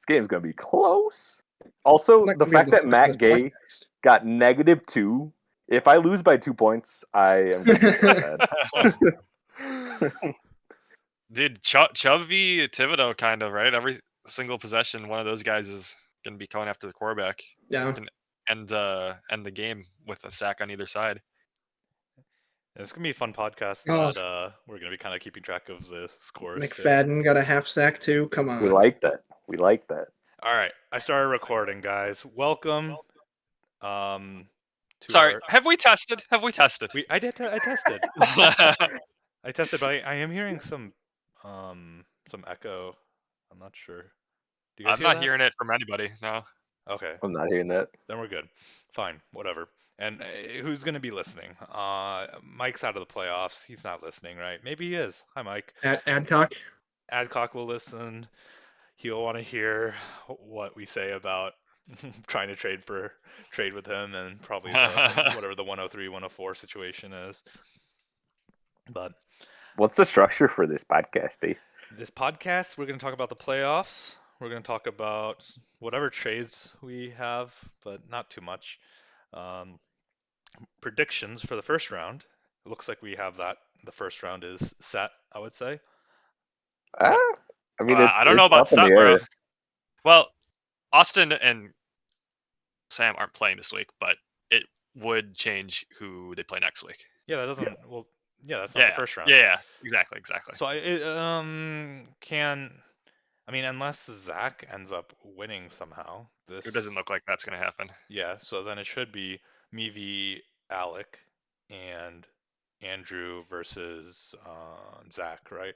game's gonna be close. Also, the fact that Matt Gay got -2. If I lose by 2 points, I am gonna be so sad. Dude, Chubb v. Thibodeau, kind of, right? Every single possession, one of those guys is going to be going after the quarterback. Yeah. And the game with a sack on either side. It's going to be a fun podcast that we're going to be kind of keeping track of the scores. McFadden got a half sack too. Come on. We like that. All right. I started recording, guys. Welcome. Sorry, have we tested? I tested. I tested, but I am hearing some echo. I'm not sure. Do you guys I'm not hearing it from anybody. No. Okay. I'm not hearing that. Then we're good. Fine. Whatever. And who's going to be listening? Mike's out of the playoffs. He's not listening, right? Maybe he is. Hi, Mike. Adcock. Adcock will listen. He'll want to hear what we say about trying to trade with him, and probably whatever the 103, 104 situation is. But what's the structure for this podcast, Dave? This podcast, we're going to talk about the playoffs. We're going to talk about whatever trades we have, but not too much. Predictions for the first round. It looks like we have that. The first round is set, I would say. I mean, I don't know about set, bro. Well, Austin and Sam aren't playing this week, but it would change who they play next week. Yeah, that doesn't. Yeah. Well, yeah, that's not the first round. Yeah, exactly. So unless Zach ends up winning somehow, it doesn't look like that's going to happen. Yeah, so then it should be me v. Alec and Andrew versus Zach, right?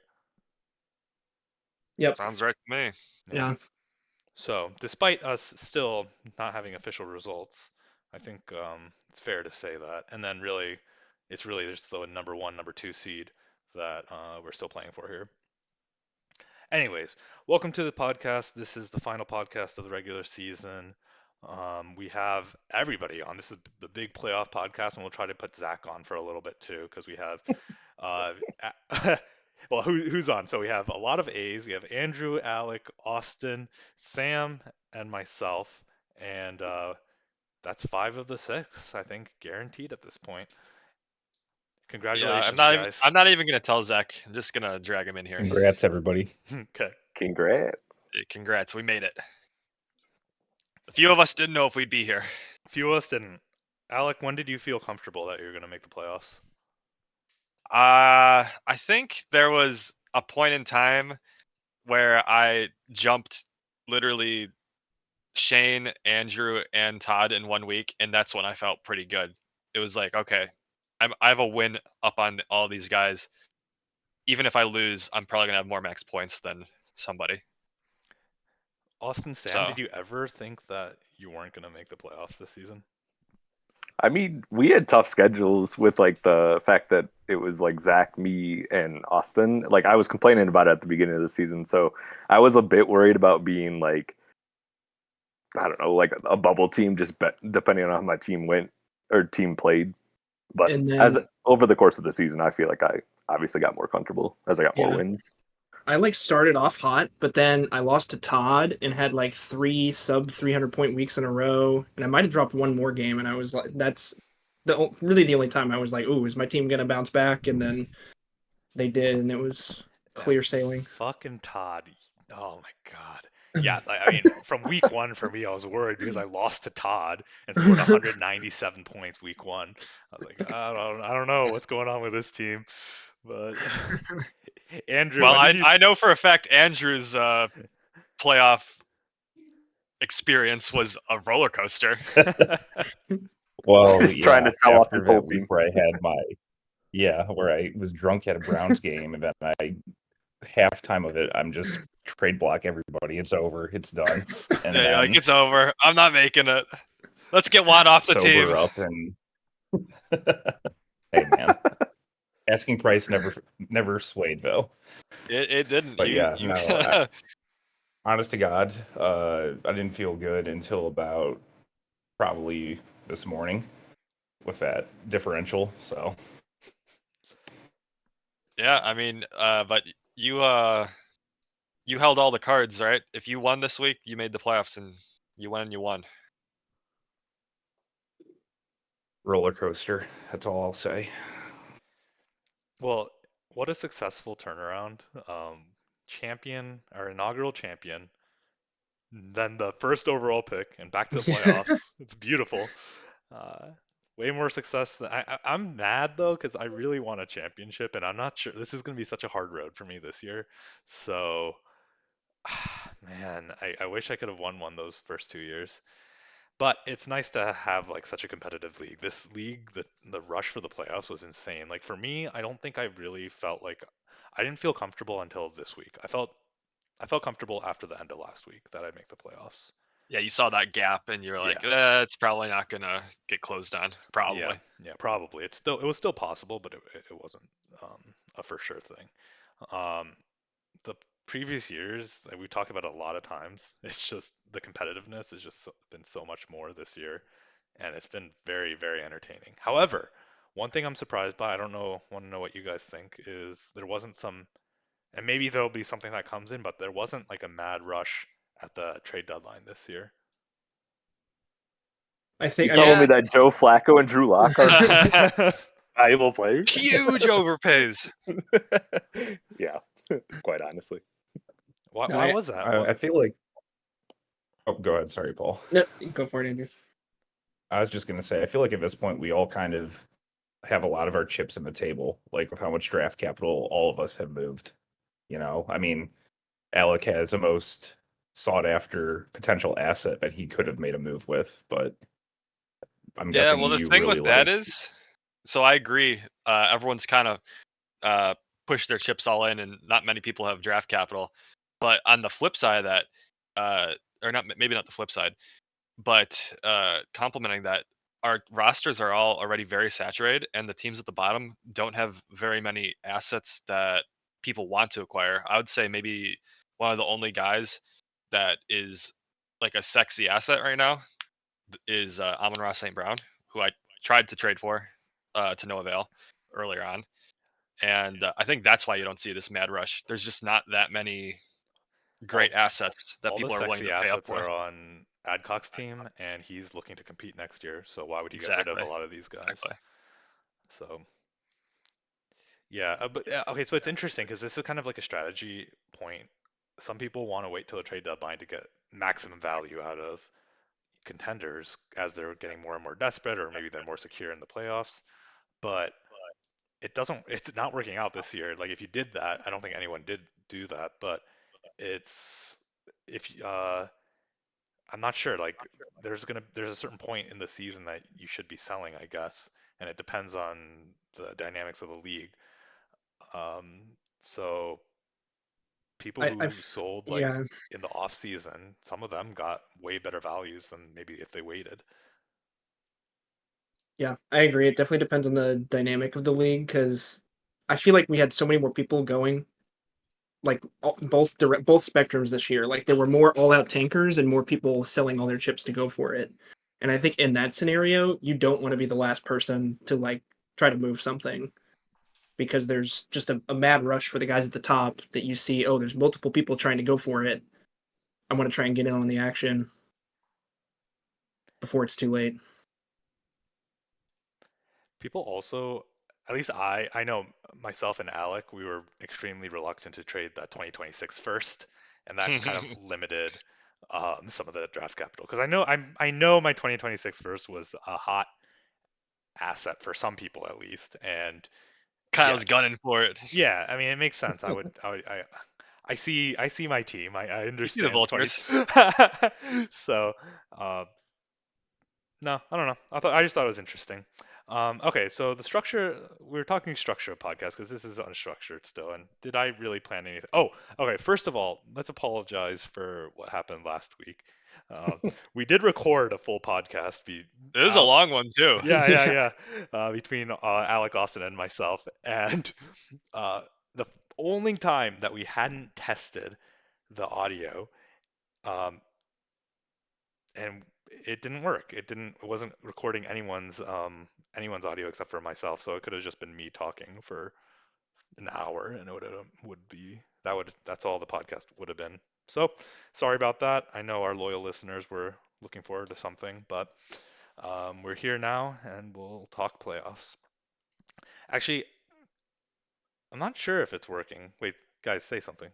Yep. Sounds right to me. Yeah. So, despite us still not having official results, I think it's fair to say that. And then it's really just the number 1, number 2 seed that we're still playing for here. Anyways, welcome to the podcast. This is the final podcast of the regular season. We have everybody on. This is the big playoff podcast, and we'll try to put Zach on for a little bit too, because we have well, who's on? So we have a lot of A's. We have Andrew, Alec, Austin, Sam, and myself, and that's 5 of the 6, I think, guaranteed at this point. Congratulations, guys. I'm not even going to tell Zach. I'm just going to drag him in here. Congrats, everybody. Okay. Congrats. We made it. A few of us didn't know if we'd be here. A few of us didn't. Alec, when did you feel comfortable that you're going to make the playoffs? I think there was a point in time where I jumped literally Shane, Andrew, and Todd in 1 week, and that's when I felt pretty good. It was like, okay, I have a win up on all these guys. Even if I lose, I'm probably going to have more max points than somebody. Austin, Sam, did you ever think that you weren't going to make the playoffs this season? I mean, we had tough schedules with like the fact that it was like Zach, me, and Austin. Like I was complaining about it at the beginning of the season, so I was a bit worried about being like, I don't know, like a bubble team, just depending on how my team went or team played. But over the course of the season, I feel like I obviously got more comfortable as I got more wins. I started off hot, but then I lost to Todd and had like 3 sub 300 point weeks in a row, and I might have dropped one more game, and I was like, that's really the only time I was like, ooh, is my team gonna bounce back? And then they did, and it was clear sailing. Fucking Todd. Oh my god. Yeah, I mean, from week 1 for me, I was worried because I lost to Todd and scored 197 points week 1. I was like, I don't know what's going on with this team, but Andrew. Well, I know for a fact Andrew's playoff experience was a roller coaster. Well, just trying to sell off his whole team. Where I was drunk at a Browns game, and then halftime of it, I'm just trade block everybody. It's over. It's done. And like it's over. I'm not making it. Let's get Juan off the team. Up and hey man, asking price never swayed though. It didn't. But honest to God, I didn't feel good until about probably this morning with that differential. So yeah, I mean, but you you held all the cards, right? If you won this week, you made the playoffs, and you went and you won. Roller coaster. That's all I'll say. Well, what a successful turnaround. Champion, our inaugural champion, then the first overall pick, and back to the playoffs. It's beautiful. Uh, way more success than I'm mad though because I really want a championship, and I'm not sure this is going to be such a hard road for me this year. So, man, I wish I could have won one those first 2 years. But it's nice to have like such a competitive league. This league, the rush for the playoffs was insane. Like for me, I don't think I really felt like I didn't feel comfortable until this week. I felt comfortable after the end of last week that I'd make the playoffs. Yeah, you saw that gap, and you were like, it's probably not gonna get closed on. Probably. Yeah, probably. It was still possible, but it wasn't a for sure thing. Um, the previous years, like we've talked about it a lot of times, it's just the competitiveness has just been so much more this year, and it's been very, very entertaining. However, one thing I'm surprised by, I don't know, want to know what you guys think, is there wasn't some, and maybe there'll be something that comes in, but there wasn't like a mad rush at the trade deadline this year. I You think. telling me that Joe Flacco and Drew Lock are valuable players? Huge overpays. Yeah, quite honestly. Why was that? I feel like. Oh, go ahead. Sorry, Paul. No, go for it, Andrew. I was just gonna say, I feel like at this point we all kind of have a lot of our chips in the table, like with how much draft capital all of us have moved. I mean, Alec has the most sought after potential asset that he could have made a move with, but I'm Yeah, guessing well, the you thing really with that like. is, so I agree. Everyone's kind of pushed their chips all in, and not many people have draft capital. But on the flip side of that, or not, maybe not the flip side, but complementing that, our rosters are all already very saturated, and the teams at the bottom don't have very many assets that people want to acquire. I would say maybe one of the only guys that is like a sexy asset right now is Amon-Ra St. Brown, who I tried to trade for to no avail earlier on. And I think that's why you don't see this mad rush. There's just not that many great assets that all the people are willing sexy to pay up assets for. are on Adcock's team, and he's looking to compete next year. So why would he get rid of Exactly. a lot of these guys? Exactly. So yeah, but okay. So it's interesting because this is kind of like a strategy point. Some people want to wait till a trade deadline to get maximum value out of contenders as they're getting more and more desperate, or maybe they're more secure in the playoffs. But it's not working out this year. Like if you did that, I don't think anyone did do that, but it's if I'm not sure. Like there's a certain point in the season that you should be selling, I guess, and it depends on the dynamics of the league. So people who sold like Yeah, in the off season, some of them got way better values than maybe if they waited. yeah, I agree. It definitely depends on the dynamic of the league because I feel like we had so many more people going, like both spectrums this year. Like there were more all-out tankers and more people selling all their chips to go for it. And I think in that scenario, you don't want to be the last person to like try to move something because there's just a mad rush for the guys at the top that you see. Oh, there's multiple people trying to go for it. I want to try and get in on the action before it's too late. People also, at least I know myself and Alec, we were extremely reluctant to trade that 2026 first, and that kind of limited some of the draft capital. Because I know my 2026 first was a hot asset for some people at least, and Kyle's gunning for it. yeah, I mean it makes sense. I see my team. I You see the understand vultures. So, no, I don't know. I just thought it was interesting. Okay, so the structure, we were talking structure of podcast because this is unstructured still. And did I really plan anything? Oh, okay. First of all, let's apologize for what happened last week. We did record a full podcast. It was a long one too. Yeah. Between Alec Austin and myself, and the only time that we hadn't tested the audio, um, and it didn't work. It wasn't recording anyone's audio except for myself, so it could have just been me talking for an hour, and it would be that's all the podcast would have been. So sorry about that. I know our loyal listeners were looking forward to something, but we're here now and we'll talk playoffs. Actually, I'm not sure if it's working. Wait, guys, say something.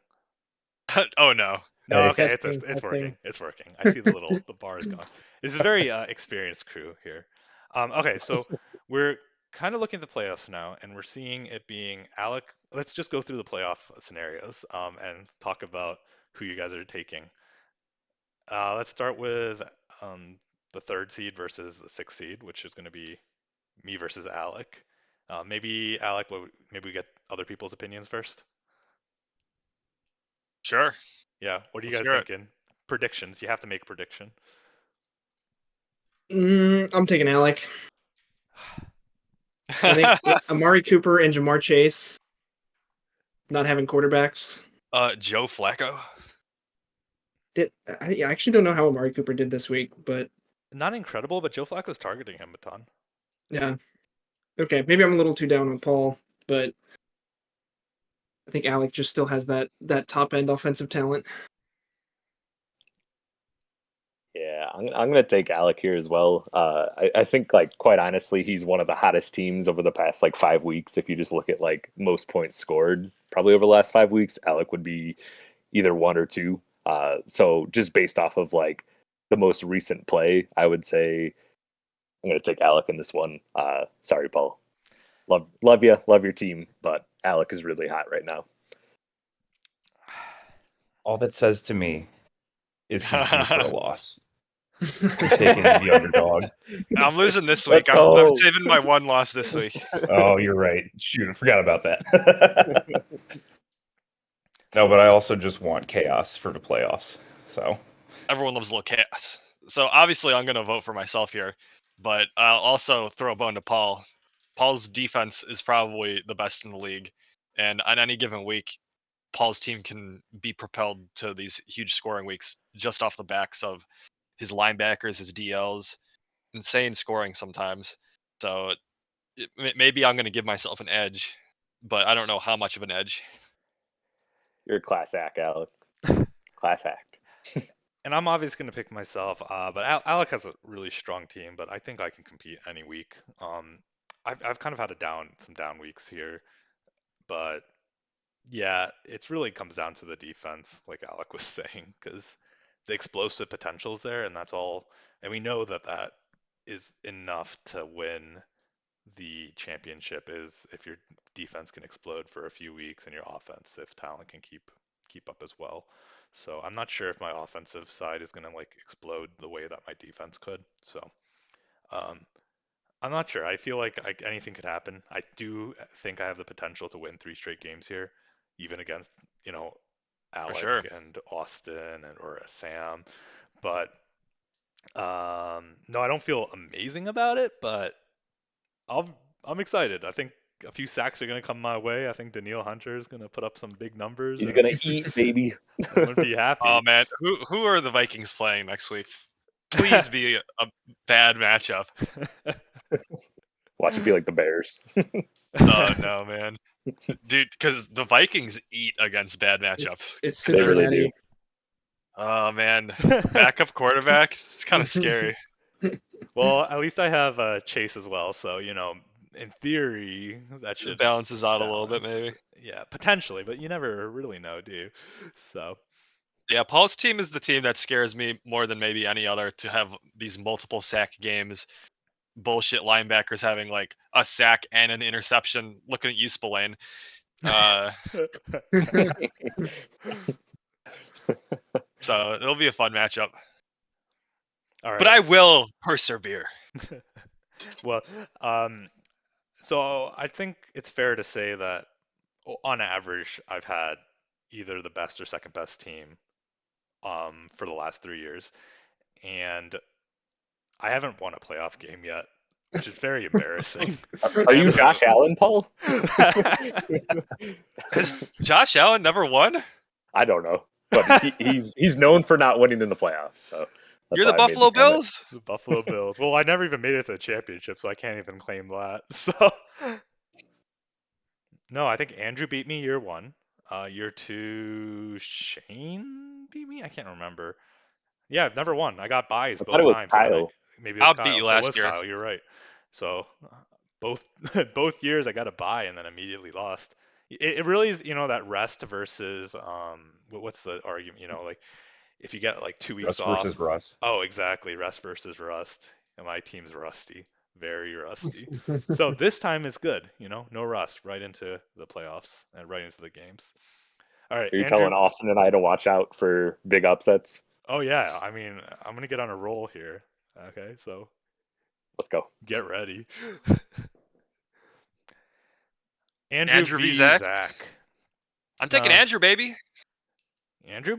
Oh no. No, Hey. okay, Testing, it's working. testing. It's working. I see the bar is gone. This is a very experienced crew here. Okay, so we're kind of looking at the playoffs now, and we're seeing it being Alec. Let's just go through the playoff scenarios and talk about who you guys are taking. Let's start with um, the third seed versus the sixth seed, which is going to be me versus Alec. Maybe Alec, maybe we get other people's opinions first. Sure. Yeah, what are you Let's guys hear it. thinking? Predictions. You have to make a prediction. I'm taking Alec. I think Amari Cooper and Jamar Chase not having quarterbacks. Joe Flacco. I actually don't know how Amari Cooper did this week, but Not incredible, but Joe Flacco's targeting him a ton. yeah. Okay, maybe I'm a little too down on Paul, but I think Alec just still has that top end offensive talent. Yeah, I'm gonna take Alec here as well. I think, like, quite honestly, he's one of the hottest teams over the past like 5 weeks. If you just look at like most points scored, probably over the last 5 weeks, Alec would be either one or two. So just based off of like the most recent play, I would say I'm gonna take Alec in this one. Sorry, Paul. Love you, love your team, but Alec is really hot right now. All that says to me is he's due for a loss. Taking the underdog. I'm losing this Let's week. I'm go. saving my one loss this week. Oh, you're right. Shoot, I forgot about that. No, but I also just want chaos for the playoffs. So Everyone loves a little chaos. So obviously I'm gonna vote for myself here, but I'll also throw a bone to Paul. Paul's defense is probably the best in the league, and on any given week, Paul's team can be propelled to these huge scoring weeks just off the backs of his linebackers, his DLs, insane scoring sometimes. So maybe I'm going to give myself an edge, but I don't know how much of an edge. You're a class act, Alec. Class act. And I'm obviously going to pick myself, but Alec has a really strong team, but I think I can compete any week. I've kind of had some down weeks here, but yeah, it's really comes down to the defense, like Alec was saying, because the explosive potential is there, and that's all. And we know that that is enough to win the championship is if your defense can explode for a few weeks and your offensive talent can keep up as well. So I'm not sure if my offensive side is going to like explode the way that my defense could. So um, I'm not sure. I feel like anything could happen. I do think I have the potential to win 3 straight games here, even against For Alec sure. and Austin or Sam. But no, I don't feel amazing about it, but I'll, I'm excited. I think a few sacks are going to come my way. I think Daniil Hunter is going to put up some big numbers. He's And gonna eat, baby. I'm going to be happy. Oh man, who are the Vikings playing next week? Please be a bad matchup. Watch it be like the Bears. Oh no, man, dude, because the Vikings eat against bad matchups. It's They really Cincinnati. do. Oh man, backup quarterback. It's kind of scary. Well, at least I have Chase as well, so in theory that It should balances out a little bit, balance. maybe. Yeah, potentially, but you never really know, do you? So Yeah, Paul's team is the team that scares me more than maybe any other to have these multiple sack games. Bullshit linebackers having like a sack and an interception. Looking at you, Spillane. So it'll be a fun matchup. all right. But I will persevere. Well, so I think it's fair to say that on average, I've had either the best or second best team for the last 3 years, and I haven't won a playoff game yet, which is very embarrassing. Are you Josh Allen, Paul? Has Josh Allen never won? I don't know, but he's known for not winning in the playoffs. So that's You're the why I made Buffalo comment. Bills? The Buffalo Bills. Well, I never even made it to the championship, so I can't even claim that. So no, I think Andrew beat me year one. Year 2, Shane beat me? I can't remember. Yeah, I've never won. I got buys I thought both it was times. And then Kyle. maybe it was I'll Kyle. beat you It last was year. Kyle, you're right. So both both years I got a buy and then immediately lost. It really is, that rest versus what's the argument? Like if you get like 2 weeks Rust off. versus Rust. Oh, exactly. Rest versus rust. And my team's rusty. Very rusty. So this time is good, no rust, right into the playoffs and right into the games. All right, Are you Andrew. telling Austin and I to watch out for big upsets? Oh yeah, I mean, I'm gonna get on a roll here. Okay, so Let's go. get ready. Andrew Andrew v. v. Zach. Zach. I'm taking Uh, Andrew, baby. Andrew?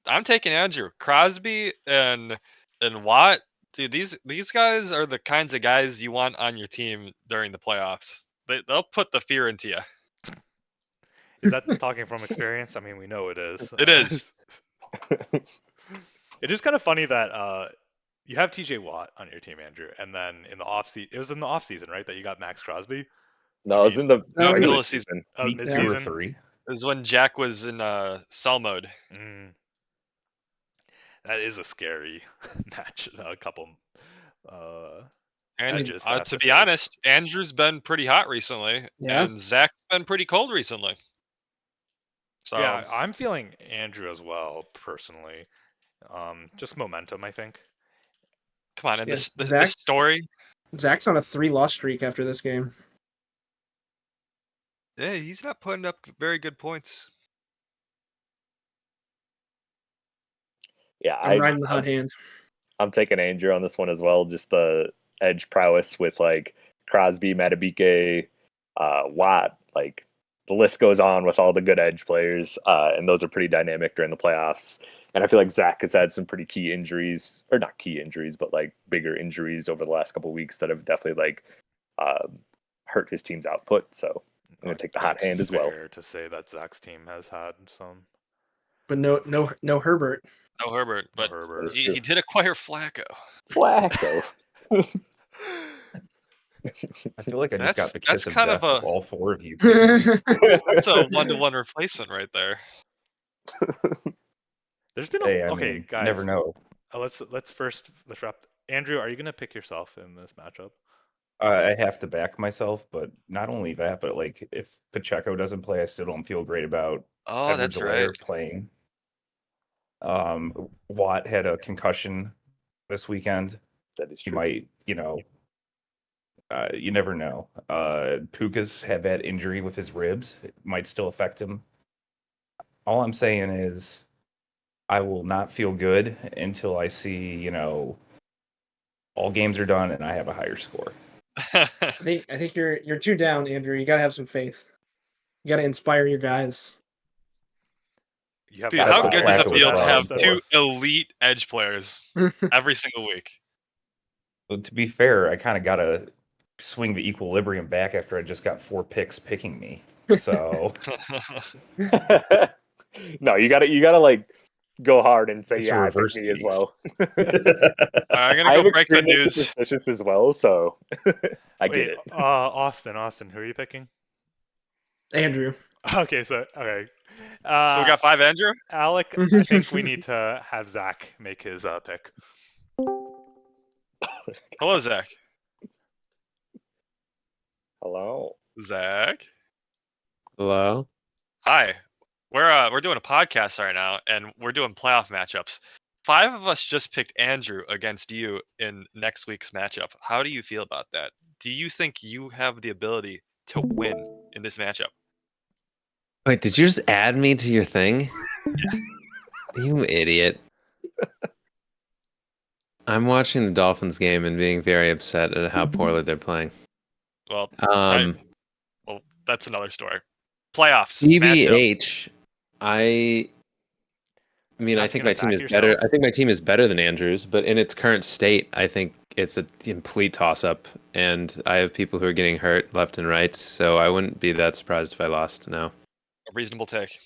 I'm taking Andrew. Crosby and Watt. Dude, these guys are the kinds of guys you want on your team during the playoffs. They'll put the fear into you. Is that talking from experience? I mean, we know it is. It is. It is kind of funny that you have TJ Watt on your team, Andrew, and then in the offseason, it was in the offseason, right, that you got Max Crosby? No, it was in the No, was he- middle of season. Week Mid 2 or season. 3. It was when Jack was in sell mode. That is a scary match. A couple And edges have to to be face. honest, Andrew's been pretty hot recently, Yeah. and Zach's been pretty cold recently. So Yeah, I'm feeling Andrew as well, personally. Just momentum, I think. come on, and Yeah, this Zach- story. Zach's on a 3-loss streak after this game. Yeah, he's not putting up very good points. Yeah, I'm riding the hot hand. I'm taking Andrew on this one as well. Just the edge prowess with like Crosby, Matabike, Watt. Like the list goes on with all the good edge players, and those are pretty dynamic during the playoffs. And I feel like Zach has had some pretty key injuries, or not key injuries, but like bigger injuries over the last couple of weeks that have definitely like hurt his team's output. So I'm gonna take the hot That's hand as well. fair to say that Zach's team has had some. But no Herbert. No Herbert, but Herbert. That's he true. did acquire Flacco. Flacco. I feel like I just got the That's kiss of kind death of of all 4 of you. It's a 1-to-1 replacement right there. There's been Hey, I okay, mean, guys. you never know. Let's wrap. Andrew, are you gonna pick yourself in this matchup? I have to back myself, but not only that, but like if Pacheco doesn't play, I still don't feel great about Oh, Edwards that's Helaire right. playing. Watt had a concussion this weekend. That is He true. might, you never know. Puka's had that injury with his ribs. It might still affect him. All I'm saying is I will not feel good until I see, all games are done and I have a higher score. I think you're too down, Andrew. You gotta have some faith. You gotta inspire your guys. You have Dude, That's how what good does it Flacco feel was to have allowed two elite edge players every single week? But to be fair, I kind of got to swing the equilibrium back after I just got 4 picks picking me. So No, you gotta like go hard and say, It's a yeah, I picked reverse me as geeks. well. I'm gonna I go am break the extremely news. superstitious as well, so I Wait, get it. Austin, who are you picking? Andrew. Okay, so okay. So we got 5 Andrew? Alec, I think we need to have Zach make his pick. Hello, Zach. Hello. Zach. Hello? Hi. We're doing a podcast right now, and we're doing playoff matchups. 5 of us just picked Andrew against you in next week's matchup. How do you feel about that? Do you think you have the ability to win in this matchup? Wait, did you just add me to your thing? You idiot. I'm watching the Dolphins game and being very upset at how poorly they're playing. Well, Um, well, that's another story. Playoffs. matchup. TBH, I mean, Not I think gonna my team back is better. yourself? I think my team is better than Andrew's, but in its current state, I think it's a complete toss-up, and I have people who are getting hurt left and right, so I wouldn't be that surprised if I lost now. A reasonable take.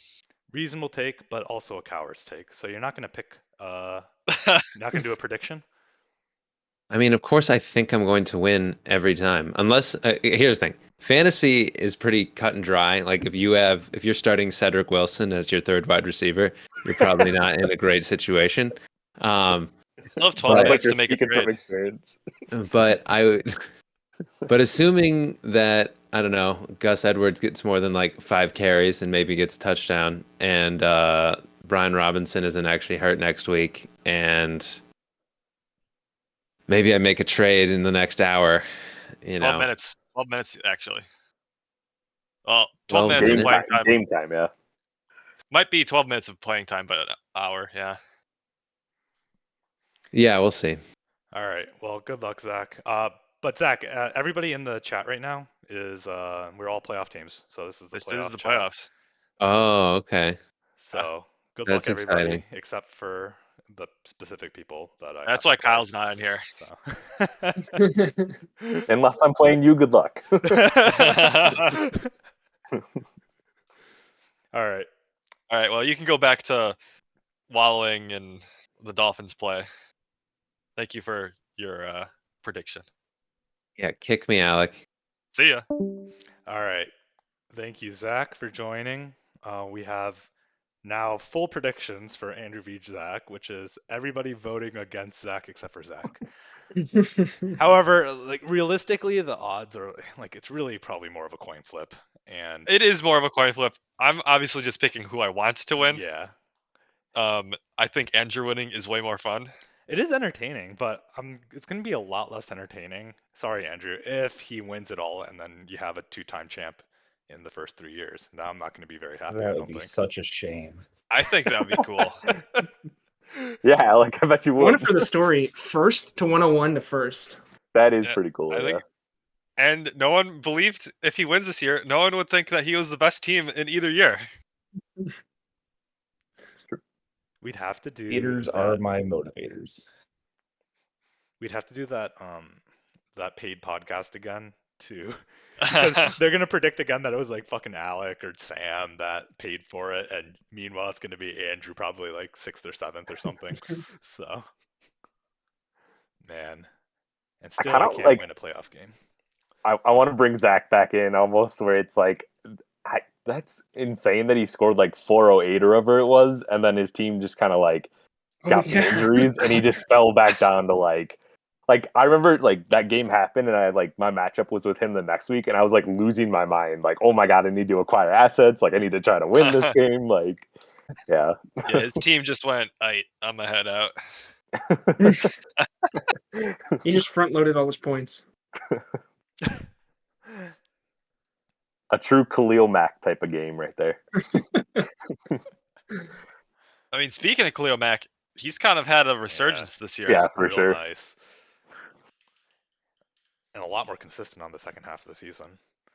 Reasonable take, but also a coward's take. So you're not gonna pick. Not gonna do a prediction. I mean, of course, I think I'm going to win every time. Unless here's the thing: fantasy is pretty cut and dry. Like if you're starting Cedric Wilson as your third wide receiver, you're probably not in a great situation. You still have 12 But- Sounds like minutes you're to make a speaking from trade. experience. But but assuming that I don't know, Gus Edwards gets more than like 5 carries and maybe gets a touchdown, and Brian Robinson isn't actually hurt next week, and maybe I make a trade in the next hour. 12 minutes. 12 minutes, actually. Well, 12 12 minutes of Game playing time, time. game time, yeah. Might be 12 minutes of playing time, but an hour, yeah. Yeah, we'll see. All right. Well, good luck, Zach. But Zach, everybody in the chat right now is we're all playoff teams, so this is the This playoff is the chat. playoffs. Oh, okay. So good That's luck, everybody, exciting. except for the specific people that I. That's have why to play. Kyle's not in here. So. Unless I'm playing you, good luck. All right. All right, well, you can go back to wallowing in the Dolphins play. Thank you for your prediction. Yeah, kick me, Alec. See ya. All right. Thank you, Zach, for joining. We have now full predictions for Andrew v. Zach, which is everybody voting against Zach except for Zach. However, like realistically, the odds are like it's really probably more of a coin flip. And It is more of a coin flip. I'm obviously just picking who I want to win. yeah, I think Andrew winning is way more fun. it is entertaining, but it's going to be a lot less entertaining. Sorry, Andrew, if he wins it all and then you have a 2-time champ in the first 3 years. Now I'm not going to be very happy. I That don't would be think. such a shame. I think that would be cool. Yeah, Alec, I bet you I want would. it for the story. First to 101 to first. That is Yeah, pretty cool. I Yeah. think- And no one believed if he wins this year, no one would think that he was the best team in either year. We'd have to do Haters that. are my motivators. We'd have to do that that paid podcast again too, because they're gonna predict again that it was like fucking Alec or Sam that paid for it, and meanwhile it's gonna be Andrew probably like 6th or 7th or something. So, man, and still I kinda, can't like- win a playoff game. I want to bring Zach back in almost where it's like, that's insane that he scored like 408 or whatever it was, and then his team just kind of like got some injuries, and he just fell back down to like I remember like that game happened, and I like my matchup was with him the next week, and I was like losing my mind, like, oh my god, I need to acquire assets, like I need to try to win this game, like, yeah. Yeah, his team just went, I'm gonna head out. He just front loaded all his points. A true Khalil Mack type of game right there. I mean, speaking of Khalil Mack, he's kind of had a resurgence this year. Yeah, for Real sure. nice, and a lot more consistent on the second half of the season.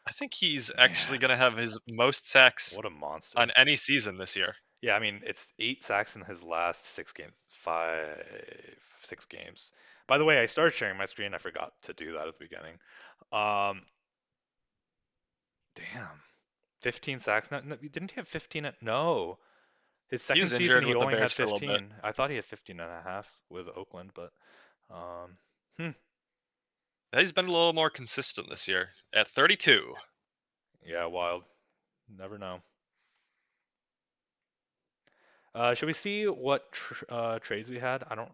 I think he's actually gonna have his most sacks What a monster! on any season this year. Yeah, I mean, it's 8 sacks in his last 6 games. 6 games. By the way, I started sharing my screen. I forgot to do that at the beginning. Damn. 15 sacks. No, didn't he have 15? No. His second was season, injured he with the only had Bears for a little bit. 15. I thought he had 15 and a half with Oakland, but He's been a little more consistent this year at 32. yeah, wild. Never know. Should we see what trades we had? I don't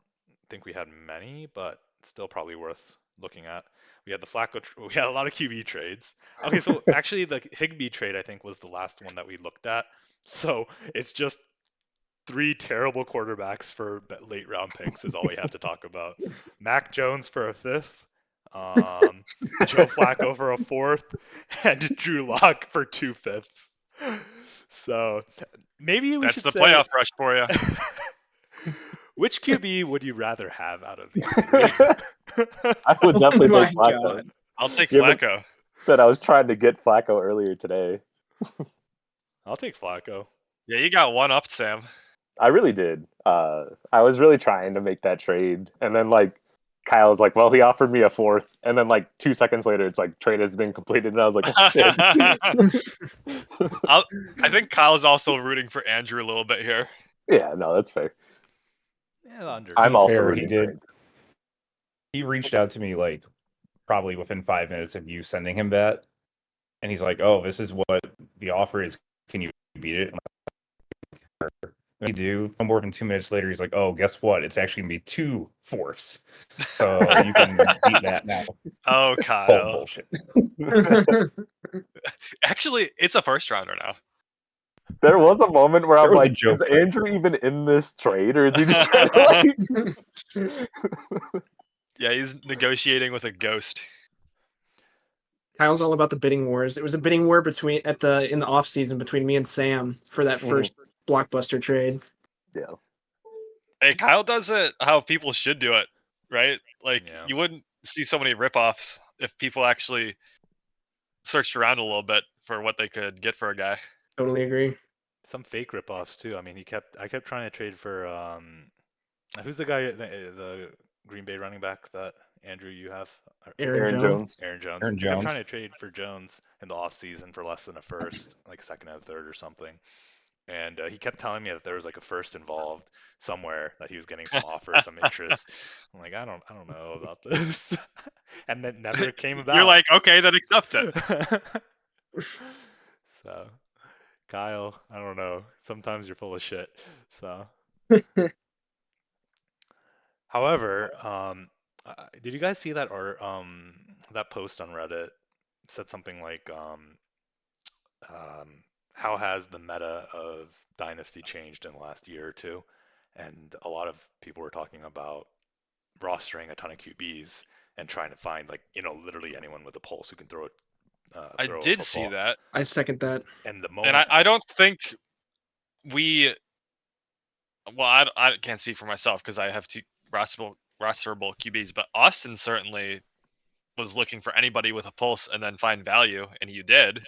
think we had many, but still probably worth looking at. We had the Flacco. We had a lot of QB trades. Okay, so actually the Higbee trade I think was the last one that we looked at. So it's just 3 terrible quarterbacks for late round picks is all we have to talk about. Mac Jones for a 5th, Joe Flacco for a 4th, and Drew Lock for 2 5ths. So maybe we That's should the say, playoff rush for you. which QB would you rather have out of these 3? I would definitely Oh take my Flacco. God. I'll take Yeah, but- Flacco. But I was trying to get Flacco earlier today. I'll take Flacco. Yeah, you got one up, Sam. I really did. I was really trying to make that trade, and then like Kyle's like, "Well, he offered me a 4th," and then like 2 seconds later, it's like trade has been completed, and I was like, "Oh shit." I think Kyle's also rooting for Andrew a little bit here. Yeah, no, that's fair. Yeah, under. I'm be also fair, rooting for him. he reached out to me like probably within 5 minutes of you sending him that, and he's like, "Oh, this is what the offer is. Can you beat it?" I'm like, we do. No more than 2 minutes later, he's like, "Oh, guess what? It's actually gonna be 2 fourths, so you can beat that now." Oh, Oh, Kyle. bullshit. Actually, it's a first rounder now. There was a moment where There I'm was a like, joke is there. Andrew even in this trade, or is he just trying to like? Yeah, he's negotiating with a ghost. Kyle's all about the bidding wars. It was a bidding war between in the off season between me and Sam for that first blockbuster trade. Yeah. Hey, Kyle does it how people should do it, right? Like, Yeah. you wouldn't see so many ripoffs if people actually searched around a little bit for what they could get for a guy. Totally agree. Some fake ripoffs too. I mean, I kept trying to trade for who's the guy, the Green Bay running back that Andrew you have? Aaron Jones. Aaron Jones. Aaron I kept Jones. trying to trade for Jones in the offseason for less than a first, like second and a third or something. And he kept telling me that there was like a first involved somewhere, that he was getting some offers, some interest. I'm like, I don't know about this. And then never came about. You're like, okay, then accept it. So, Kyle, I don't know. Sometimes you're full of shit. So, however, did you guys see that that post on Reddit said something like, how has the meta of Dynasty changed in the last year or two? And a lot of people were talking about rostering a ton of QBs and trying to find, like, literally anyone with a pulse who can throw I a did see football. that. I second that. And the And moment, I don't think we. Well, I can't speak for myself because I have two rosterable QBs, but Austin certainly was looking for anybody with a pulse and then find value, and you did.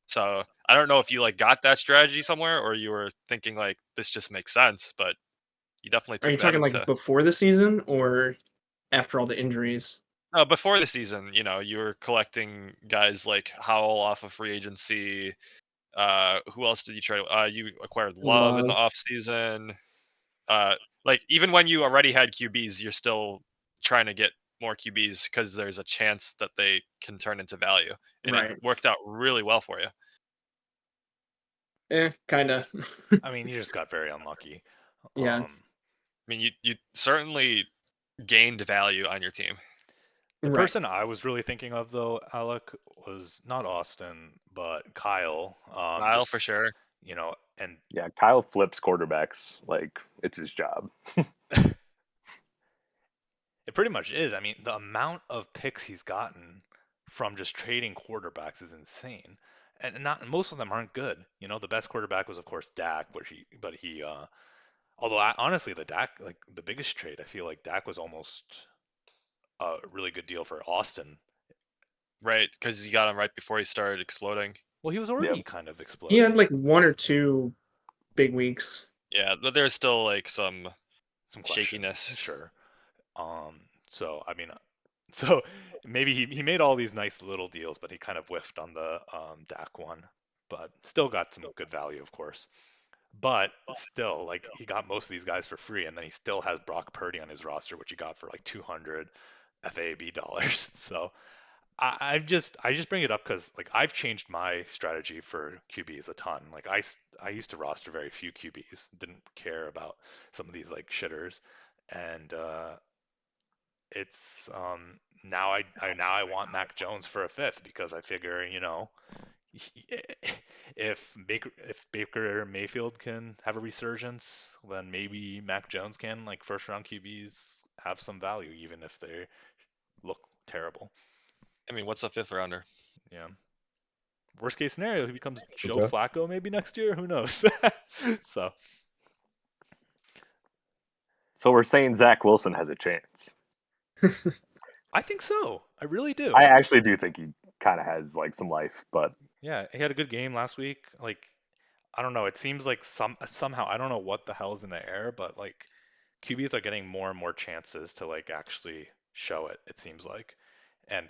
So I don't know if you like got that strategy somewhere or you were thinking like this just makes sense, but you definitely Are you took that talking into like before the season or after all the injuries? before the season. You were collecting guys like Howell off of free agency. Who else did you trade? You acquired Love in the Love. off season. Like even when you already had QBs, you're still trying to get more QBs because there's a chance that they can turn into value, and Right. it worked out really well for you. Kinda. I mean, you just got very unlucky. Yeah. I mean, you certainly gained value on your team. The Right. person I was really thinking of, though, Alec, was not Austin, but Kyle. Kyle for sure. And Yeah, Kyle flips quarterbacks like it's his job. it pretty much is. I mean, the amount of picks he's gotten from just trading quarterbacks is insane. And not most of them aren't good. The best quarterback was, of course, Dak, although honestly, the biggest trade, I feel like Dak was almost a really good deal for Austin. Right, because you got him right before he started exploding. Well, he was already kind of He exploding. had like one or two big weeks. Yeah, but there's still like some questions, shakiness. sure. So I mean, so maybe he made all these nice little deals, but he kind of whiffed on the Dak one, but still got some good value, of course. But still, like, he got most of these guys for free, and then he still has Brock Purdy on his roster, which he got for like 200 FAB dollars. So I just bring it up because, like, I've changed my strategy for QBs a ton. Like, I used to roster very few QBs, didn't care about some of these like shitters, and it's now I want Mac Jones for a fifth because I figure, if Baker Mayfield can have a resurgence, then maybe Mac Jones can. Like, first round QBs have some value even if they look terrible. I mean, what's a fifth rounder? Yeah. Worst case scenario, he becomes Joe Okay. Flacco maybe next year. Who knows? So So we're saying Zach Wilson has a chance. I think so. I really do. I actually do think he kind of has like some life, but Yeah, he had a good game last week. Like, I don't know. It seems like somehow, I don't know what the hell's in the air, but like, QBs are getting more and more chances to like actually show it. It seems like, and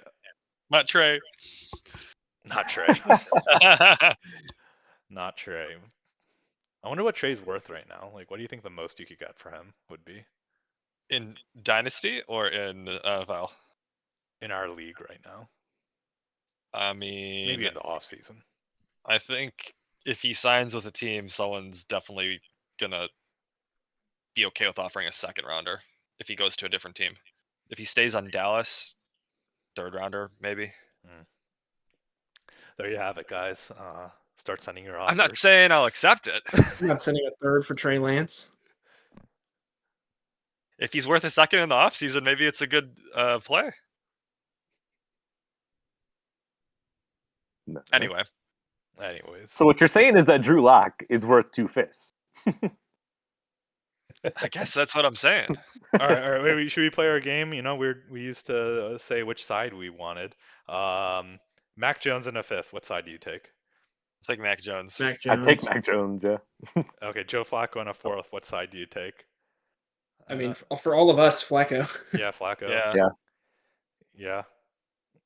Not Trey. not Trey, not Trey. I wonder what Trey's worth right now. Like, what do you think the most you could get for him would be? In Dynasty or in NFL? in our league right now. I mean, Maybe in the off season. I think if he signs with a team, someone's definitely gonna be okay with offering a second rounder if he goes to a different team. If he stays on Dallas, third rounder maybe. There you have it, guys. Start sending your offers. I'm not saying I'll accept it. I'm not sending a third for Trey Lance. If he's worth a second in the offseason, maybe it's a good play. No. Anyway, Anyways, So what you're saying is that Drew Lock is worth 2 fists. I guess that's what I'm saying. all right. Wait, should we play our game? You know, we used to say which side we wanted. Mac Jones in a fifth. What side do you take? It's like Mac Jones. Mac I Jones. take Mac Jones, yeah. Okay, Joe Flacco in a fourth. What side do you take? I mean, for all of us, Flacco. Yeah, Flacco. Yeah.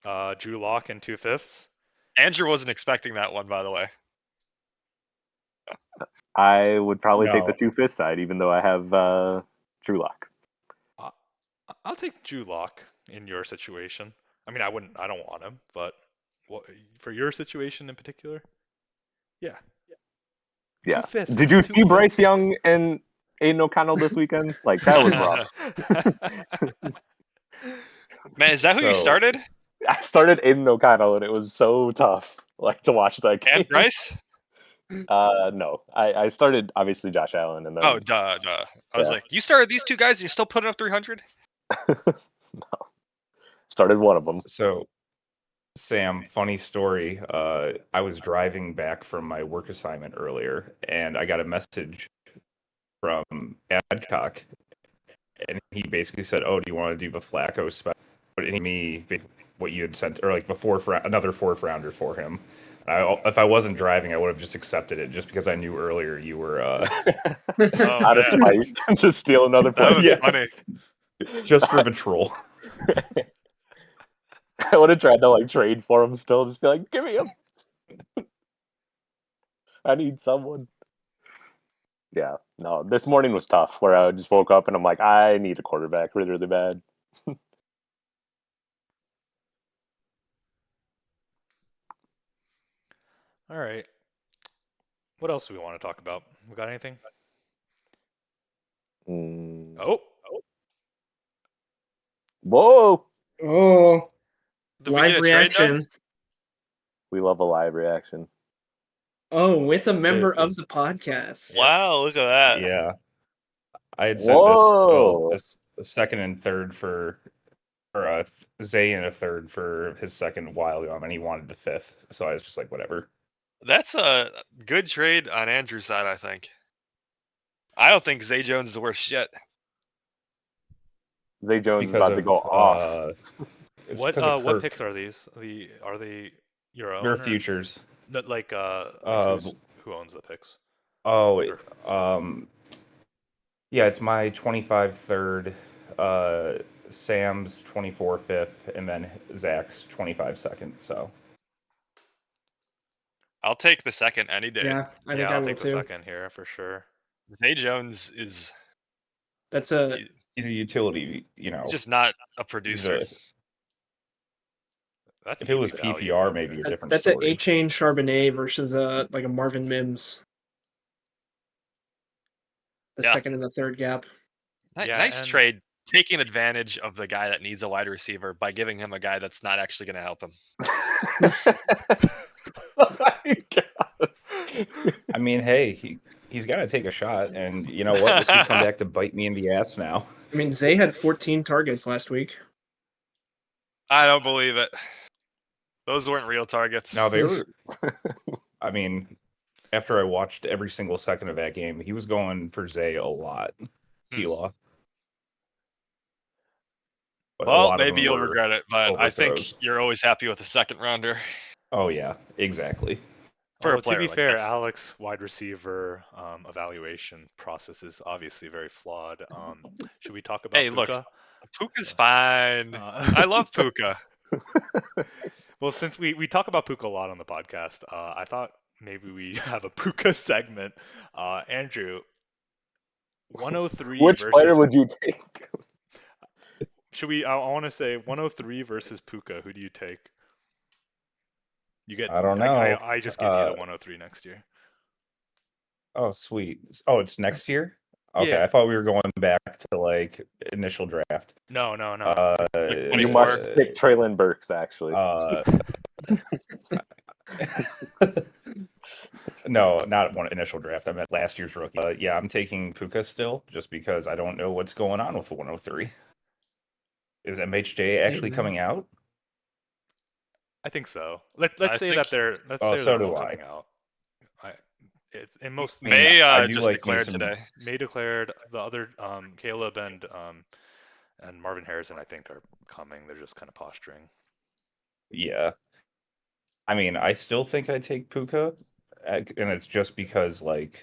Yeah. Drew Lock in 2/5. Andrew wasn't expecting that one, by the way. I would probably take the No. 2 fist side, even though I have Drew Lock. I'll take Drew Lock in your situation. I mean, I don't want him, but for your situation in particular? Yeah. Yeah. 2/5. Did you see Bryce 2/5. Young and Aiden O'Connell this weekend? Like, that was rough. Man, is that who you So- started? I started Aiden O'Connell, and it was so tough, like, to watch that game. And Bryce? No. I started, obviously, Josh Allen, and then... Oh, duh. I was Yeah. like, you started these two guys and you're still putting up 300? No. Started one of them. So, Sam, funny story. I was driving back from my work assignment earlier, and I got a message from Adcock, and he basically said, "Oh, do you want to do the Flacco special?" But me what you had sent, or like before for another fourth rounder for him. If I wasn't driving, I would have just accepted it, just because I knew earlier you were Out of man. spite, just steal another That play. was Yeah. funny. just for the troll. I would have tried to like trade for him still, just be like, give me him. I need someone. Yeah, no, this morning was tough where I just woke up and I'm like, I need a quarterback really, really bad. All right. What else do we want to talk about? We got anything? Mm. Oh, Whoa! Oh, Did we live get a trade done? reaction. We love a live reaction. Oh, with a member of was- the podcast. Wow, look at that. Yeah, I had sent Whoa! this a second and third for, or Zay and a third for his second while ago, and he wanted the fifth, so I was just like, whatever. That's a good trade on Andrew's side, I think. I don't think Zay Jones is the worst shit. Zay Jones is Because about to of, go off. it's what because of what Kirk. picks are these? Are they your own? They're or- futures. No, like who owns the picks? Oh, Sure. yeah, it's my 25 third, Sam's 24 fifth, and then Zach's 25 second. So I'll take the second any day. Yeah, I think Yeah, I I'll will take the too. second here for sure. Zay Jones is That's a he's a utility, just not a he's producer. That's if it was easy value PPR, right maybe there. a different that's an story. A-Chain Charbonnet versus like a Marvin Mims. The Yeah. second and the third gap. Yeah, Nice and- trade, taking advantage of the guy that needs a wide receiver by giving him a guy that's not actually going to help him. Oh my God. I mean, hey, he's got to take a shot, and you know what? This could come back to bite me in the ass now. I mean, Zay had 14 targets last week. I don't believe it. Those weren't real targets. No, they were. I mean, after I watched every single second of that game, he was going for Zay a lot. T-Law. But a Well, lot of maybe them you'll were regret it, but I think overthrows. you're always happy with a second rounder. Oh yeah, exactly. For a Well, to player be like fair, this. Alex wide receiver evaluation process is obviously very flawed. Should we talk about Hey, look, Puka? Puka's fine. I love Puka. Well, since we talk about Puka a lot on the podcast, I thought maybe we have a Puka segment. Andrew, 103 Which versus player would you take? Should we? I want to say 103 versus Puka. Who do you take? You get. I don't know. I just give you the 103 next year. Oh, sweet. Oh, it's next year? Okay, Yeah. I thought we were going back to like initial draft. No. Uh, You 24. must pick Traylon Burks, actually. No, not one initial draft. I meant last year's rookie. Yeah, I'm taking Puka still, just because I don't know what's going on with the 103. Is MHJ actually man. coming out? I think so. Let's I say think- that they're. Let's Oh, say so they're do all I. coming out. It's in most. mean, May I do just like me declared some- today. May declared. The other Caleb and Marvin Harrison, I think, are coming. They're just kind of posturing. Yeah. I mean, I still think I take Puka, and it's just because, like,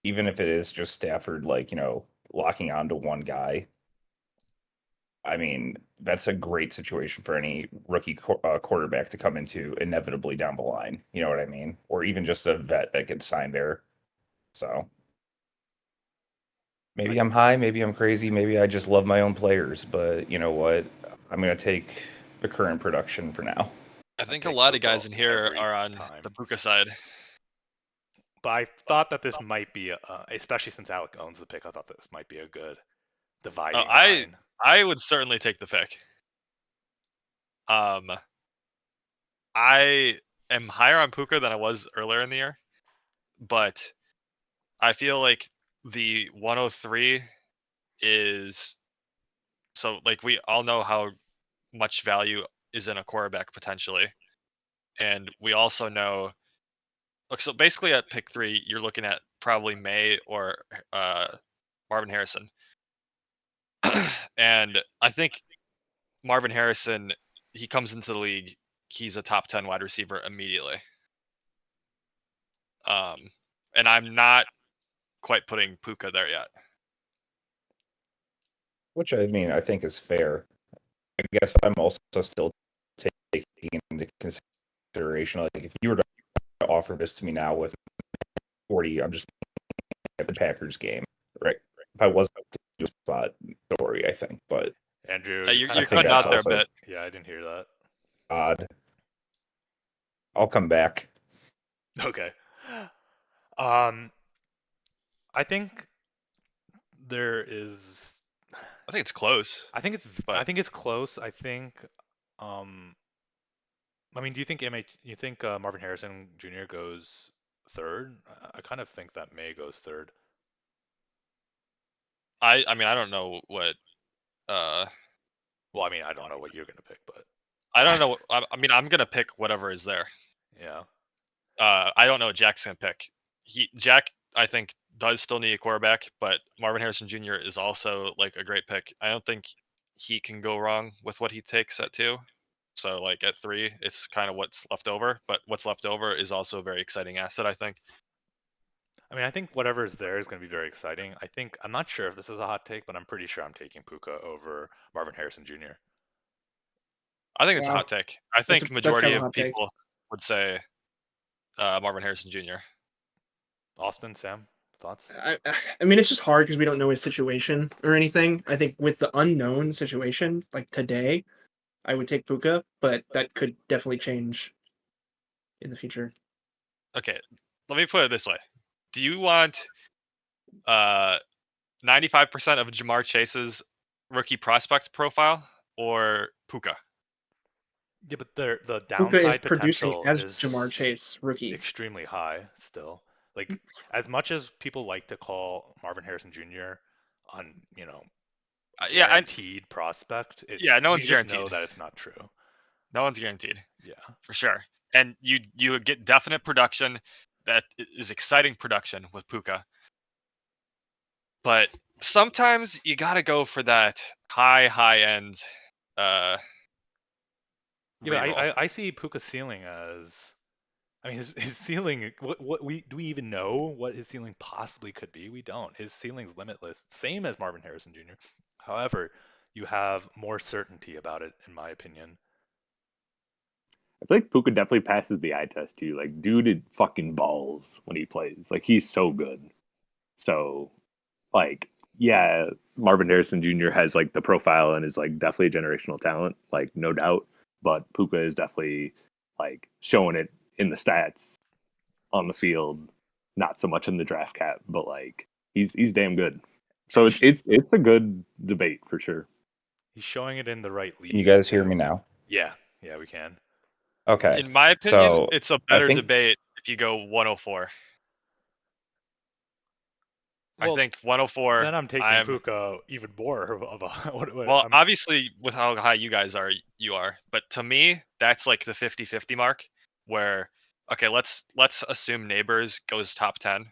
even if it is just Stafford, like, locking onto one guy, I mean, that's a great situation for any rookie quarterback to come into inevitably down the line. You know what I mean? Or even just a vet that gets signed there. So maybe I'm high, maybe I'm crazy, maybe I just love my own players, but you know what? I'm going to take the current production for now. I think a take lot of Puka guys in here every are on time. the Puka side. But I thought that this might be, especially since Alec owns the pick, I thought this might be a good dividing line. I would certainly take the pick. I am higher on Puka than I was earlier in the year, but I feel like the 103 is so like we all know how much value is in a quarterback potentially, and we also know. Look, so basically at pick 3, you're looking at probably May or Marvin Harrison, and I think Marvin Harrison, he comes into the league, he's a top 10 wide receiver immediately. And I'm not quite putting Puka there yet. Which I mean, I think is fair. I guess I'm also still taking into consideration, like, if you were to offer this to me now with 40, I'm just at the Packers game, right? If I wasn't to do a spot story, I think, but Andrew, You're kinda cutting that's out there a also- bit. Yeah, I didn't hear that. odd. I'll come back. Okay. I think there is. I think it's close. I think it's. But- I think it's close. I think. I mean, do you think You think Marvin Harrison Jr. goes third? I kind of think that May goes third. I mean, I don't know what. Well, I mean, I don't know what you're gonna pick, but I don't know. I mean, I'm gonna pick whatever is there. yeah. I don't know what Jack's gonna pick. Jack, I think, does still need a quarterback, but Marvin Harrison Jr. is also like a great pick. I don't think he can go wrong with what he takes at 2. So like at 3, it's kind of what's left over. But what's left over is also a very exciting asset, I think. I mean, I think whatever is there is going to be very exciting. I'm not sure if this is a hot take, but I'm pretty sure I'm taking Puka over Marvin Harrison Jr. I think it's a Wow. hot take. I think that's majority kinda a of hot take. people would say Marvin Harrison Jr. Austin, Sam, thoughts? I mean, it's just hard because we don't know his situation or anything. I think with the unknown situation, like today, I would take Puka, but that could definitely change in the future. Okay, let me put it this way: do you want 95% of Jamar Chase's rookie prospect profile or Puka? Yeah, but the Puka is downside producing potential as is Jamar Chase rookie. extremely high still. Like, as much as people like to call Marvin Harrison Jr. Yeah, guaranteed prospect, Yeah, no we one's just know guaranteed. that it's not true. no one's guaranteed Yeah. for sure. And you get definite production that is exciting production with Puka. But sometimes you gotta go for that high end. Yeah, but reroll. I see Puka's ceiling as, I mean, his ceiling. What do we even know what his ceiling possibly could be? We don't. His ceiling's limitless, same as Marvin Harrison Jr. However, you have more certainty about it, in my opinion. I feel like Puka definitely passes the eye test too. Like, dude, it fucking balls when he plays. Like, he's so good. So, like, yeah, Marvin Harrison Jr. has like the profile and is like definitely a generational talent, like no doubt. But Puka is definitely like showing it in the stats on the field, not so much in the draft cap, but like he's damn good. So it's a good debate for sure. He's showing it in the right league. Can you guys hear too. me now? Yeah, we can. Okay. In my opinion, So it's a I better think debate if you go 104. I Well, think 104. then I'm taking Puka even more of a. Well, obviously, with how high you guys are, you are. But to me, that's like the 50-50 mark. Where, okay, let's assume Neighbors goes top 10.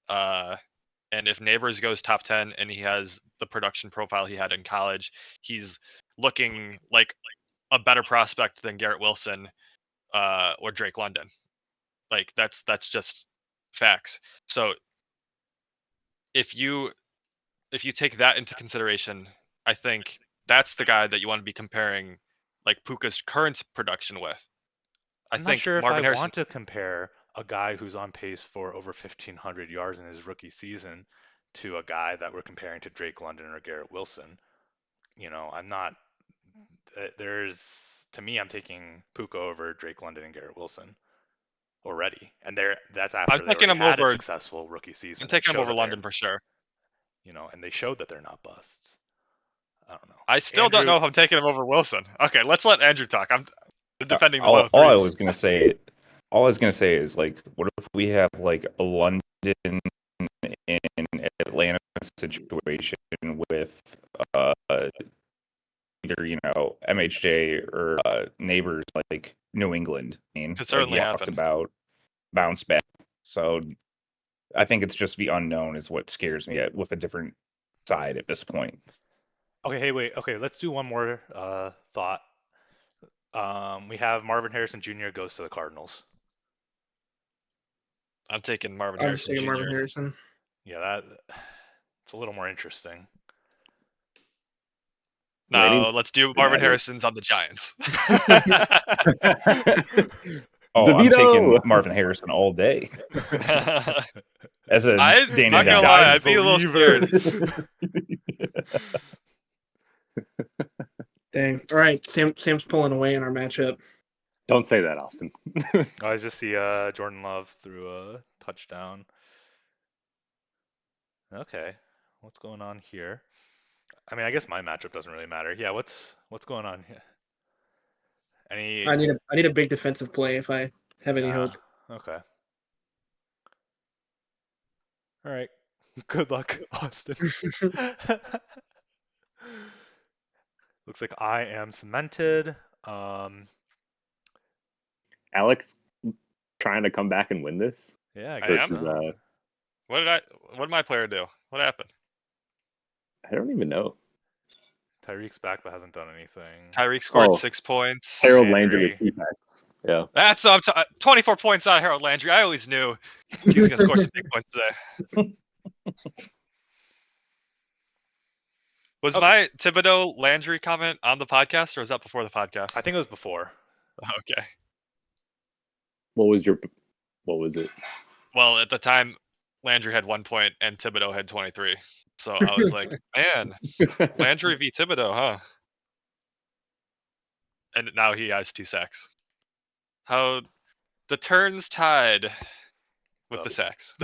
And if Neighbors goes top 10 and he has the production profile he had in college, he's looking like a better prospect than Garrett Wilson or Drake London. Like that's just facts. So if you take that into consideration, I think that's the guy that you want to be comparing like Puka's current production with. I'm not sure if I want to compare a guy who's on pace for over 1,500 yards in his rookie season to a guy that we're comparing to Drake London or Garrett Wilson. I'm not. To me, I'm taking Puka over Drake London and Garrett Wilson already, and that's after they already had a successful rookie season. I'm taking him over London for sure. And they showed that they're not busts. I don't know. I still don't know if I'm taking him over Wilson. Okay, let's let Andrew talk. I'm defending the all 103. I was gonna say is like, what if we have like a London in Atlanta situation with either MHJ or Neighbors like New England. I mean, could certainly talked happen. about bounce back. So I think it's just the unknown is what scares me with a different side at this point. Okay, hey, wait. Okay, let's do one more thought. We have Marvin Harrison Jr. goes to the Cardinals. I'm taking Marvin I'm Harrison taking Jr. Marvin Harrison. Yeah, it's a little more interesting. No, let's do Marvin Harrison's on the Giants. Oh, DeVito! I'm taking Marvin Harrison all day. As a I'm not gonna lie, I'd be a little scared. Dang. All right, Sam's pulling away in our matchup. Don't say that, Austin. I just see Jordan Love threw a touchdown. Okay, what's going on here? I mean, I guess my matchup doesn't really matter. Yeah, what's going on here? I need a big defensive play if I have any hope. Okay. All right. Good luck, Austin. Looks like I am cemented. Alex trying to come back and win this. Yeah, I am. What did my player do? What happened? I don't even know. Tyreek's back but hasn't done anything. Tyreek scored 6 points. Harold Landry with 2 packs. Yeah. That's 24 points on Harold Landry. I always knew he was gonna score some big points today. Was my Thibodeau Landry comment on the podcast, or was that before the podcast? I think it was before. Okay. What was it? Well, at the time, Landry had 1 point and Thibodeau had 23. So I was like, man, Landry v. Thibodeau, huh? And now he has 2 sacks. How the turns tied with the sacks.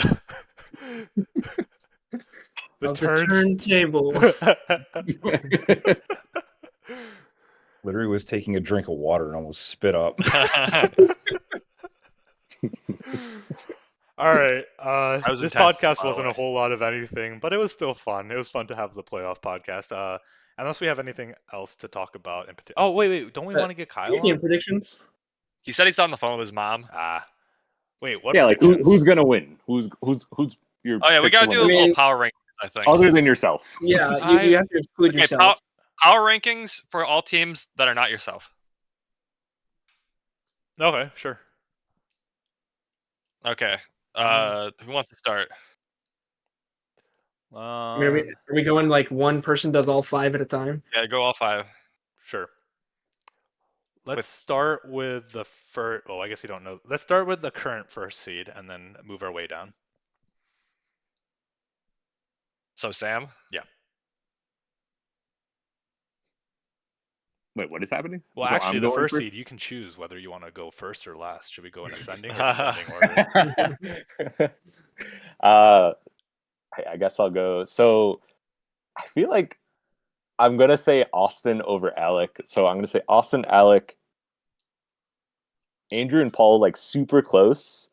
The turntable. Literally was taking a drink of water and almost spit up. All right. This podcast by the wasn't a way. whole lot of anything, but it was still fun. It was fun to have the playoff podcast. Unless we have anything else to talk about in particular. Oh, wait. Don't we want to get Kyle on? Predictions? He said he's on the phone with his mom. Wait, what? Yeah, like who's gonna win? Who's your? Oh yeah, we pick gotta to do a win? little power rankings, I think. Other than yourself. Yeah, you have to exclude Okay, yourself. power rankings for all teams that are not yourself. Okay, sure. Okay. Who wants to start? I mean, are we going like one person does all 5 at a time? Yeah, go all 5. Sure. Let's start with the first. Oh, I guess we don't know. Let's start with the current first seed and then move our way down. So Sam. Wait, what is happening? Well, So actually, I'm the going first first? seed, you can choose whether you want to go first or last. Should we go in ascending or descending order? I guess I'll go. So I feel like I'm gonna say Austin over Alec. So I'm gonna say Austin, Alec, Andrew, and Paul like super close,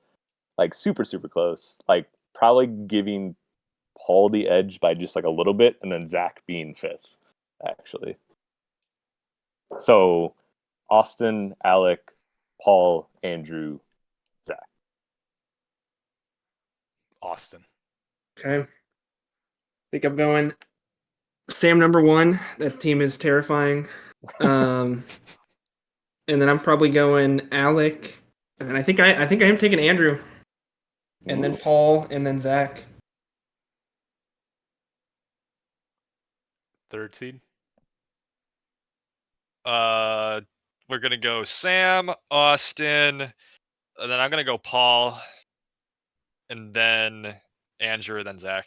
like super close. Like probably giving Paul the edge by just like a little bit, and then Zach being fifth, actually. So Austin, Alec, Paul, Andrew, Zach. Austin. Okay. I think I'm going Sam number 1. That team is terrifying. And then I'm probably going Alec, and then I think I am taking Andrew, and then Ooh. Paul, and then Zach. Third seed. We're gonna go Sam, Austin, and then I'm gonna go Paul, and then Andrew, then Zach.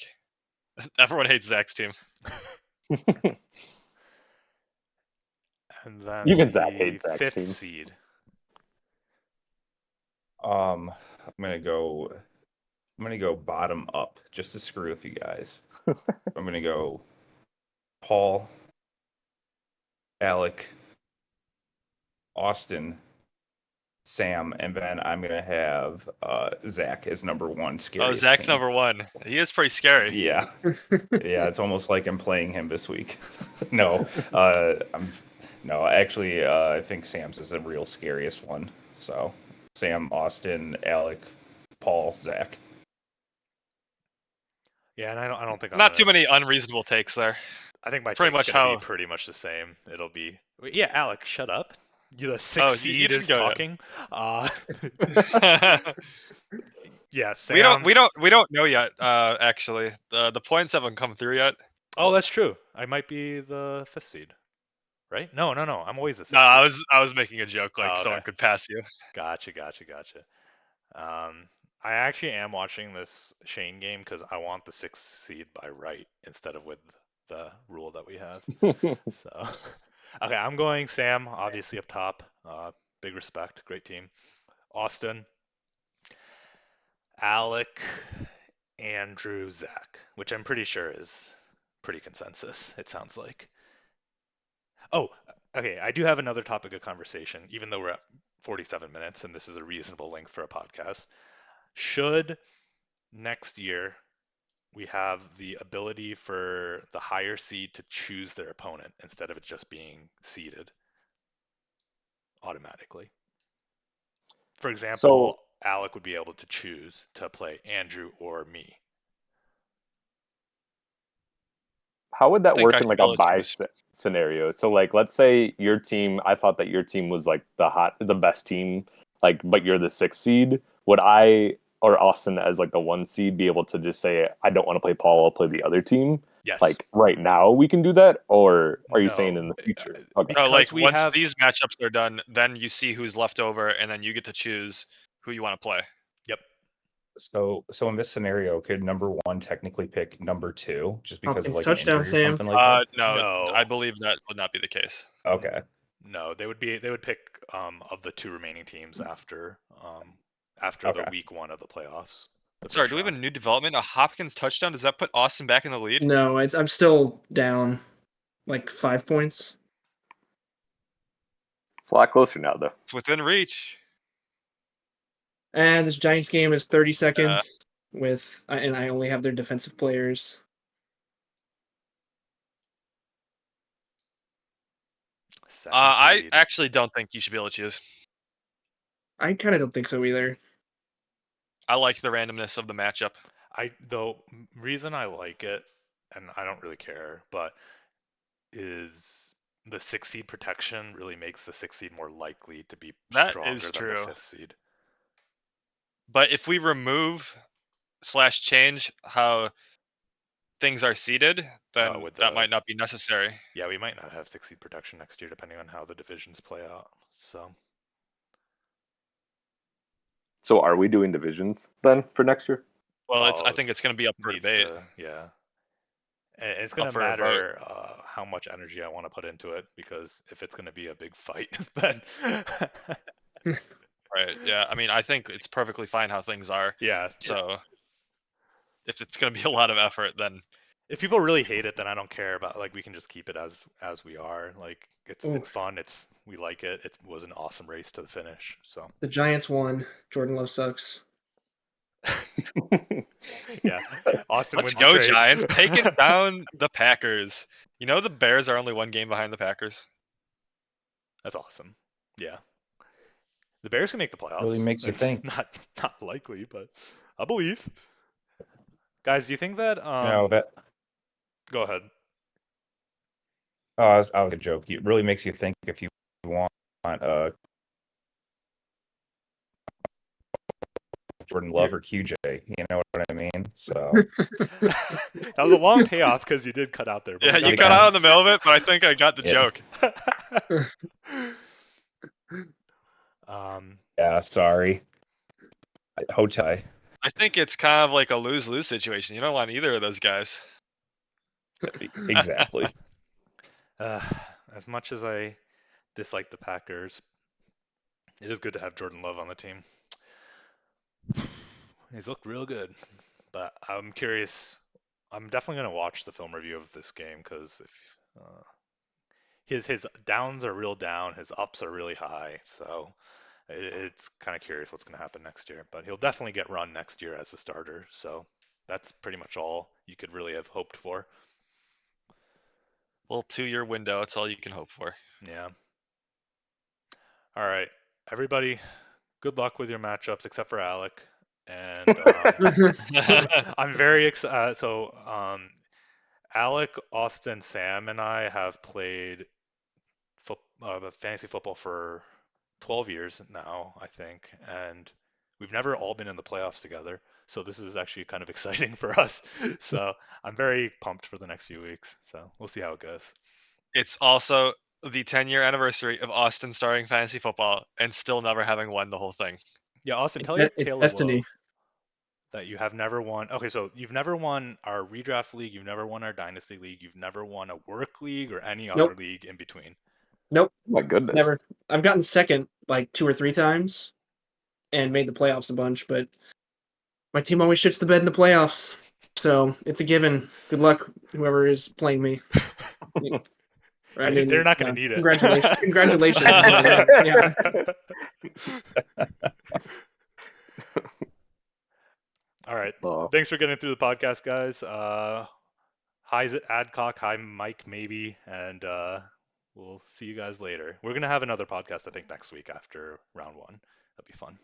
Everyone hates Zach's team. And then Even Zach the hates Zach's fifth team. seed. I'm gonna go bottom up just to screw with you guys. I'm gonna go Paul, Alec, Austin, Sam, and then I'm gonna have Zach as number 1 scariest Oh, Zach's team. number 1. He is pretty scary. Yeah. Yeah, it's almost like I'm playing him this week. No, actually, I think Sam's is the real scariest one. So, Sam, Austin, Alec, Paul, Zach. Yeah, and I don't think I'm Not too gonna. many unreasonable takes there. I think my pretty take's much gonna how- be pretty much the same. It'll be yeah, Alec, shut up. You the Oh, sixth you seed can is go, yeah. talking. Yeah, Sam. we don't know yet. Actually, the points haven't come through yet. Oh, that's true. I might be the fifth seed, right? No. I'm always the sixth. No, seed. I was making a joke, like Oh, okay. someone could pass you. Gotcha. I actually am watching this Shane game because I want the sixth seed by right instead of with the rule that we have. So, okay, I'm going Sam, obviously up top. Big respect, great team. Austin, Alec, Andrew, Zach, which I'm pretty sure is pretty consensus, it sounds like. Oh, okay, I do have another topic of conversation, even though we're at 47 minutes and this is a reasonable length for a podcast. Should next year we have the ability for the higher seed to choose their opponent instead of it just being seeded automatically? For example, Alec would be able to choose to play Andrew or me. How would that think work I in like should a be able to buy choose. scenario? So like, let's say your team, I thought that your team was like the best team, like, but you're the 6th seed. Would I or Austin as like the 1 seed be able to just say, I don't want to play Paul, I'll play the other team? Yes. Like right now we can do that, or are you saying No, in the future? Okay. No, like because we once have these matchups are done, then you see who's left over, and then you get to choose who you want to play. Yep. So in this scenario, could number 1 technically pick number 2 just because Hopkins of like an touchdown, injury or Sam. something like that? No, No. I believe that would not be the case. Okay. No, they would pick of the 2 remaining teams after the Okay. week 1 of the playoffs. the Sorry, first do we have a round. new development? A Hopkins touchdown? Does that put Austin back in the lead? No, I'm still down like 5 points. It's a lot closer now, though. It's within reach. And this Giants game is 30 seconds and I only have their defensive players. I Seed. actually don't think you should be able to choose. I kind of don't think so either. I like the randomness of the matchup. Reason I like it, and I don't really care, but is the 6 seed protection really makes the 6 seed more likely to be That stronger is than the true. 5th seed. But if we remove / change how things are seeded, then with that the- might not be necessary. Yeah, we might not have 6 seed protection next year depending on how the divisions play out. So are we doing divisions then for next year? Well, I Oh, think it's going to be up for needs debate. to, yeah. It's going Up to for a vote. matter how much energy I want to put into it, because if it's going to be a big fight, then Right. Yeah. I mean, I think it's perfectly fine how things are. yeah. So if it's gonna be a lot of effort, then If people really hate it, then I don't care about, like, we can just keep it as we are. Like, Ooh. it's fun. We like it. It was an awesome race to the finish. So The Giants won. Jordan Love sucks. yeah, Austin let's wins the go trade. Giants, taking down the Packers. You know the Bears are only one game behind the Packers. That's awesome. Yeah, the Bears can make the playoffs. Really makes you It's think. not likely, but I believe. Guys, do you think that That go ahead. I was a joke. It really makes you think if you want Jordan Love or QJ. You know what I mean? So That was a long payoff because you did cut out there. But Yeah, we you got cut kinda- out in the middle of it, but I think I got the Yeah. joke. yeah, sorry. Hotai. I think it's kind of like a lose-lose situation. You don't want either of those guys. Exactly. As much as I dislike the Packers, it is good to have Jordan Love on the team. He's looked real good, but I'm curious. I'm definitely going to watch the film review of this game, because if his downs are real down, his ups are really high. So it's kind of curious what's going to happen next year. But he'll definitely get run next year as a starter. So that's pretty much all you could really have hoped for. Little 2-year window. That's all you can hope for. Yeah. All right, everybody. Good luck with your matchups, except for Alec. And I'm very excited. Alec, Austin, Sam, and I have played fantasy football for 12 years now, I think, and we've never all been in the playoffs together. So this is actually kind of exciting for us. So I'm very pumped for the next few weeks. So we'll see how it goes. It's also the 10-year anniversary of Austin starting fantasy football and still never having won the whole thing. Yeah, Austin, tell your It's tale of destiny. woe that you have never won. Okay, so you've never won our redraft league, you've never won our dynasty league, you've never won a work league or any other Nope. league in between. Nope. My goodness. Never. I've gotten second like 2 or 3 times and made the playoffs a bunch, but my team always shits the bed in the playoffs. So it's a given. Good luck, whoever is playing me. I mean, They're not going to need it. Congratulations. Congratulations. Yeah. All right. Oh. Thanks for getting through the podcast, guys. Hi Adcock, hi Mike, maybe, and we'll see you guys later. We're gonna have another podcast, I think, next week after round 1. That'd be fun.